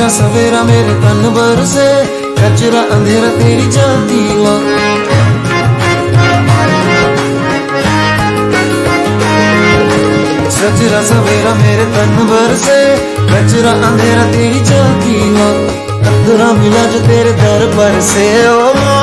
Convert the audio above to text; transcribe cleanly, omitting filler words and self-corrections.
सवेरा मेरे तन भर से, कचरा अंधेरा तेरी जलती ला। सजरा सवेरा मेरे तन भर से, कचरा अंधेरा तेरी जलती ला। अधूरा मिला जो तेरे दर पर से, ओ